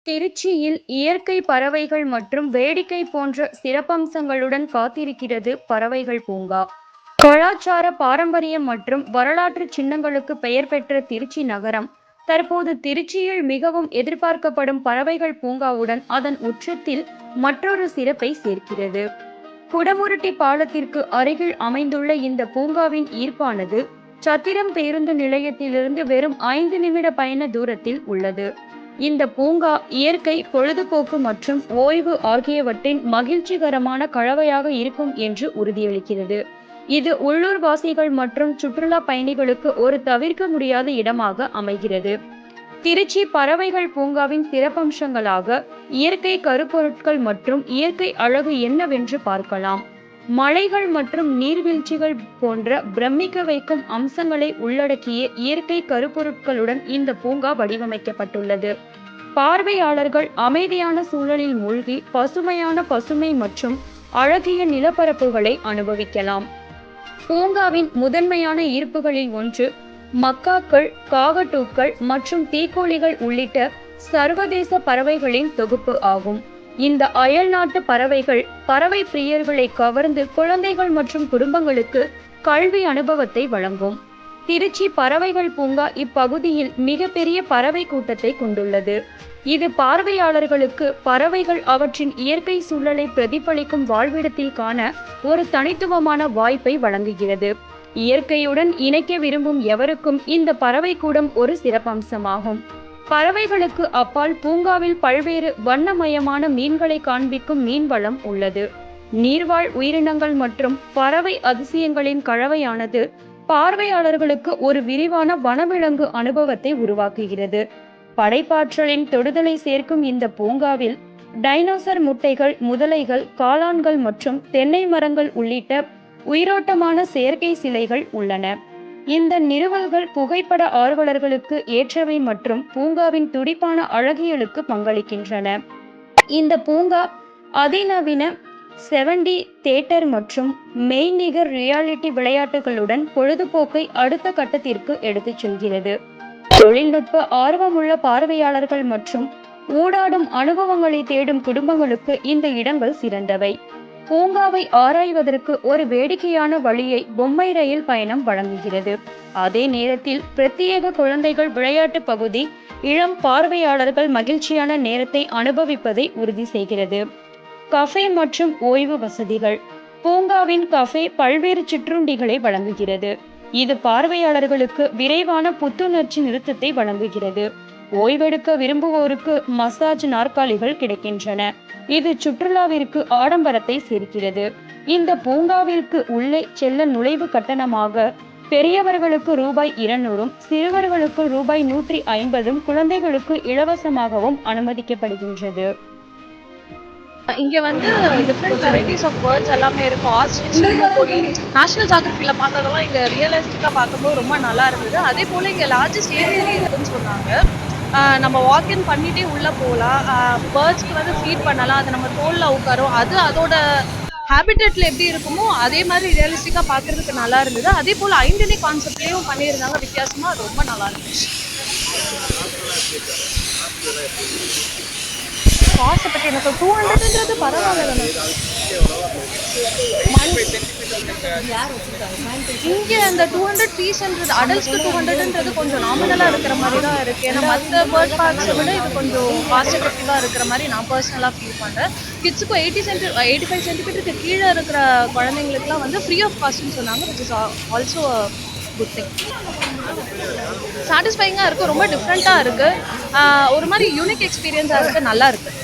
திருச்சியில் இயற்கை பறவைகள் மற்றும் வேடிக்கை போன்ற சிறப்பம்சங்களுடன் காத்திருக்கிறது பறவைகள் பூங்கா. கலாச்சார பாரம்பரியம் மற்றும் வரலாற்று சின்னங்களுக்கு பெயர் பெற்ற திருச்சி நகரம் தற்போது திருச்சியில் மிகவும் எதிர்பார்க்கப்படும் பறவைகள் பூங்காவுடன் அதன் உச்சத்தில் மற்றொரு சிறப்பை சேர்க்கிறது. குடமுருட்டி பாலத்திற்கு அருகில் அமைந்துள்ள இந்த பூங்காவின் ஈர்ப்பானது சத்திரம் பேருந்து நிலையத்திலிருந்து வெறும் 5 நிமிட பயண தூரத்தில் உள்ளது. இந்த பூங்கா இயற்கை, பொழுதுபோக்கு மற்றும் ஓய்வு ஆகியவற்றின் மகிழ்ச்சிகரமான கலவையாக இருக்கும் என்று உறுதியளிக்கிறது. இது உள்ளூர் வாசிகள் மற்றும் சுற்றுலா பயணிகளுக்கு ஒரு தவிர்க்க முடியாத இடமாக அமைகிறது. திருச்சி பறவைகள் பூங்காவின் சிறப்பம்சங்களாக இயற்கை கருப்பொருட்கள் மற்றும் இயற்கை அழகு என்னவென்று பார்க்கலாம். மலைகள் மற்றும் நீர்வீழ்ச்சிகள் போன்ற பிரமிக்க வைக்கும் அம்சங்களை உள்ளடக்கிய இயற்கை கருப்பொருட்களுடன் இந்த பூங்கா வடிவமைக்கப்பட்டுள்ளது. பார்வையாளர்கள் அமைதியான சூழலில் மூழ்கி பசுமையான பசுமை மற்றும் அழகிய நிலப்பரப்புகளை அனுபவிக்கலாம். பூங்காவின் முதன்மையான ஈர்ப்புகளில் ஒன்று மக்காக்கள், காகட்டூக்கள் மற்றும் தீக்கோழிகள் உள்ளிட்ட சர்வதேச பறவைகளின் தொகுப்பு ஆகும். இந்த அயல்நாட்டு பறவைகள் பறவை பிரியர்களை கவர்ந்து குழந்தைகள் மற்றும் குடும்பங்களுக்கு கல்வி அனுபவத்தை வழங்கும். திருச்சி பறவைகள் பூங்கா இப்பகுதியில் மிகப்பெரிய பறவை கூட்டத்தை கொண்டுள்ளது. இது பார்வையாளர்களுக்கு பறவைகள் அவற்றின் இயற்கை சூழலை பிரதிபலிக்கும் வாழ்விடத்தில் காண ஒரு தனித்துவமான வாய்ப்பை வழங்குகிறது. இயற்கையுடன் இணைக்க விரும்பும் எவருக்கும் இந்த பறவை கூடம் ஒரு சிறப்பம்சமாகும். பறவைகளுக்கு அப்பால் பூங்காவில் பல்வேறு வண்ணமயமான மீன்களை காண்பிக்கும் மீன்வளம் உள்ளது. நீர்வாழ் உயிரினங்கள் மற்றும் பறவை அதிசயங்களின் கலவையானது பார்வையாளர்களுக்கு ஒரு விரிவான வனவிலங்கு அனுபவத்தை உருவாக்குகிறது. படைப்பாற்றலின் தொடுதலை சேர்க்கும் இந்த பூங்காவில் டைனோசர் முட்டைகள், முதலைகள், காளான்கள் மற்றும் தென்னை மரங்கள் உள்ளிட்ட உயிரோட்டமான செயற்கை சிலைகள் உள்ளன. இந்த நிறுவல்கள் புகைப்பட ஆர்வலர்களுக்கு ஏற்றவை மற்றும் பூங்காவின் துடிப்பான அழகியலுக்கு பங்களிக்கின்றன. இந்த பூங்கா அதிநவீன 7D தியேட்டர் மற்றும் மெய்நிகர் ரியாலிட்டி விளையாட்டுகளுடன் பொழுதுபோக்கை அடுத்த கட்டத்திற்கு எடுத்துச் செல்கிறது. தொழில்நுட்ப ஆர்வமுள்ள பார்வையாளர்கள் மற்றும் ஊடாடும் அனுபவங்களை தேடும் குடும்பங்களுக்கு இந்த இடங்கள் சிறந்தவை. பூங்காவை ஆராய்வதற்கு ஒரு வேடிக்கையான வழியை பொம்மை ரயில் பயணம் வழங்குகிறது. அதே நேரத்தில் பிரத்யேக குழந்தைகள் விளையாட்டு பகுதி இளம் பார்வையாளர்கள் மகிழ்ச்சியான நேரத்தை அனுபவிப்பதை உறுதி செய்கிறது. கஃபே மற்றும் ஓய்வு வசதிகள். பூங்காவின் கஃபே பல்வேறு சிற்றுண்டிகளை வழங்குகிறது. இது பார்வையாளர்களுக்கு விரைவான புத்துணர்ச்சி நிறுத்தத்தை வழங்குகிறது. ஓய்வெடுக்க விரும்புவோருக்கு மசாஜ் நாற்காலிகள் கிடைக்கின்றன. இது சுற்றுலாவிற்கு ஆடம்பரத்தை சேர்க்கிறது. இந்த பூங்காவிற்கு உள்ளே செல்ல நுழைவு கட்டணமாக பெரியவர்களுக்கு ₹200, சிறுவர்களுக்கு ₹150, குழந்தைகளுக்கு இலவசமாகவும் அனுமதிக்கப்படுகின்றது. இங்க வந்து டிஃப்ரெண்ட் வெரைட்டிஸ் ஆஃப் பேர்ட்ஸ் எல்லாமே இருக்கும். ஆஸ்ட்ரிச், நேஷனல் ஜியோகிராஃபில பார்த்ததெல்லாம் இங்க ரியலிஸ்டிக்கா பார்க்கும்போது ரொம்ப நல்லா இருந்தது. அதே போல இங்க லார்ஜஸ்ட் ஏவியரி இருக்குன்னு சொன்னாங்க. நம்ம வாக்கின் பண்ணிட்டே உள்ள போகலாம். பேர்ட்ஸ்க்கு வந்து ஃபீட் பண்ணலாம். அது நம்ம தோல்ல உட்காரும். அது அதோட ஹேபிட்டட்ல எப்படி இருக்குமோ அதே மாதிரி ரியலிஸ்டிக்கா பார்க்கறதுக்கு நல்லா இருந்தது. அதே போல 5 கான்செப்ட்லயும் பண்ணியிருந்தாங்க வித்தியாசமா. அது ரொம்ப நல்லா இருந்துச்சு. காசை பற்றி எனக்கு 200ன்றது பரவாயில்ல தானே. இங்க அந்த 200 பீஸ்ன்றது அடல்ட்ஸ்க்கு 200ன்றது கொஞ்சம் நாமினலா இருக்கிற மாதிரி தான் இருக்கு. ஏன்னா மற்ற பேர்ட் பார்க்ஸை விட இது கொஞ்சம் காஸ்ட் எஃபெக்டிவா இருக்கிற மாதிரி நான் பர்சனலா ஃபீல் பண்றேன். கிட்ஸுக்கும் 85 சென்டிமீட்டருக்கு கீழே இருக்கிற குழந்தைங்களுக்குலாம் வந்து ஃப்ரீ ஆஃப் காஸ்ட்னு சொன்னாங்க. Which is also good thing. சாட்டிஸ்ஃபைங்காக இருக்குது. ரொம்ப டிஃப்ரெண்ட்டாக இருக்குது. ஒரு மாதிரி யூனிக் எக்ஸ்பீரியன்ஸாக இருக்குது. நல்லா இருக்குது.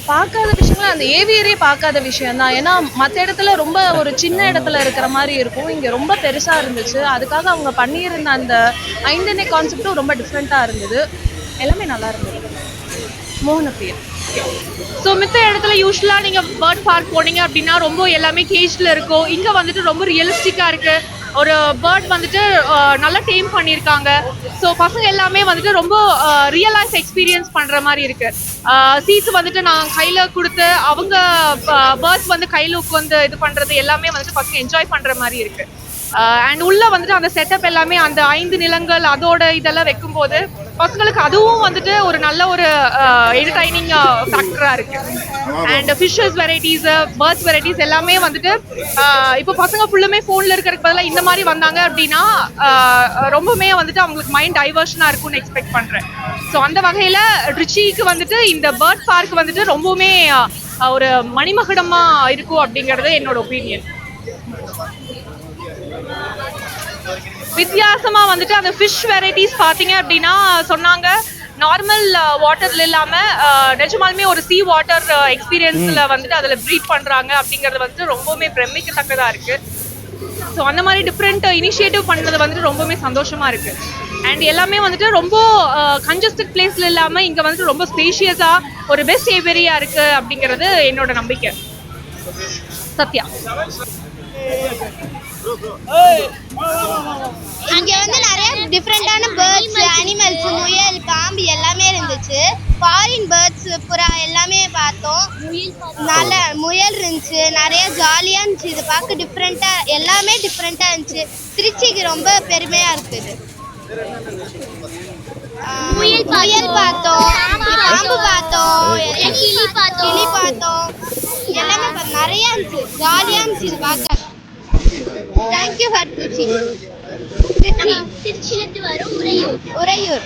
பார்க்காத விஷயங்கள் அந்த ஏவியரே பார்க்காத விஷயம் தான். ஏன்னா மற்ற இடத்துல ரொம்ப ஒரு சின்ன இடத்துல இருக்கிற மாதிரி இருக்கும். இங்கே ரொம்ப பெருசாக இருந்துச்சு. அதுக்காக அவங்க பண்ணியிருந்த அந்த 5 கான்செப்டும் ரொம்ப டிஃப்ரெண்ட்டாக இருந்தது. எல்லாமே நல்லா இருந்தது. மோகனப்பிரியா. ஸோ மித்த இடத்துல யூஸ்வலாக நீங்கள் பேர்ட் பார்க் போனீங்க அப்படின்னா ரொம்ப எல்லாமே கேஜில் இருக்கும். இங்கே வந்துட்டு ரொம்ப ரியலிஸ்டிக்காக இருக்குது. ஒரு பேர்ட் வந்துட்டு நல்லா டேம் பண்ணியிருக்காங்க. ஸோ பசங்க எல்லாமே வந்துட்டு ரொம்ப ரியல் லைஃப் எக்ஸ்பீரியன்ஸ் பண்ணுற மாதிரி இருக்குது. சீட்ஸ் வந்துட்டு நான் கையில் கொடுத்து அவங்க பேர்ட்ஸ் வந்து கையில் உட்காந்து இது பண்ணுறது எல்லாமே வந்துட்டு பசங்க என்ஜாய் பண்ணுற மாதிரி இருக்குது. அண்ட் உள்ளே வந்துட்டு அந்த செட்டப் எல்லாமே அந்த 5 நிலங்கள் அதோட இதெல்லாம் வைக்கும்போது பசங்களுக்கு அதுவும் வந்துட்டு ஒரு நல்ல ஒரு என்டர்டைனிங் ஃபேக்டரா இருக்கு. And fishes varieties, birds varieties எல்லாமே வந்துட்டு இப்போ பசங்க ஃபுல்லுமே ஃபோன்ல இருக்கிறதுக்கு பதிலாக இந்த மாதிரி வந்தாங்க அப்படின்னா ரொம்பவுமே வந்துட்டு அவங்களுக்கு மைண்ட் டைவர்ஷனா இருக்கும்னு எக்ஸ்பெக்ட் பண்றேன். ஸோ அந்த வகையில ட்ரிச்சிக்கு வந்துட்டு இந்த பேர்ட் பார்க் வந்துட்டு ரொம்பவுமே ஒரு மணிமகுடமா இருக்கும் அப்படிங்கறது என்னோட ஒப்பீனியன். வித்தியாசமா வந்துட்டு அந்த ஃபிஷ் வெரைட்டிஸ் பாத்தீங்க அப்படின்னா சொன்னாங்க நார்மல் வாட்டர்ல இல்லாம நிஜமாலுமே ஒரு சீ வாட்டர் எக்ஸ்பீரியன்ஸ்ல வந்துட்டு அதுல ப்ரீட் பண்றாங்க அப்படிங்கறது வந்துட்டு ரொம்பவுமே பிரமிக்கத்தக்கதா இருக்கு. ஸோ அந்த மாதிரி டிஃப்ரெண்ட் இனிஷியேட்டிவ் பண்ணது வந்துட்டு ரொம்பவுமே சந்தோஷமா இருக்கு. அண்ட் எல்லாமே வந்துட்டு ரொம்ப கன்ஜஸ்டட் பிளேஸ்ல இல்லாம இங்க வந்துட்டு ரொம்ப ஸ்பேஷியஸா ஒரு பெஸ்ட் ஏரியா இருக்கு அப்படிங்கிறது என்னோட நம்பிக்கை. சத்யா. அங்க வந்து நிறைய டிஃப்ரெண்டான பேர்ட்ஸ், அனிமல்ஸ், முயல், பாம்பு எல்லாமே இருந்துச்சு. ஃபாரின் பேர்ட்ஸ், புறா எல்லாமே பார்த்தோம். நல்ல முயல் இருந்துச்சு, நிறைய ஜாலியா இருந்துச்சு. இது பார்க்க டிஃப்ரெண்டா, எல்லாமே டிஃப்ரெண்டா இருந்துச்சு. திருச்சிக்கு ரொம்ப பெருமையா இருக்குது. முயல் பார்த்தோம், பாம்பு பார்த்தோம், கிளி பார்த்தோம், எல்லாமே நிறைய இருந்துச்சு. ஜாலியா இருந்துச்சு இது பார்க்க. Thank you for Trichy. திருச்சியிலிருந்து வரும் உறையூர்.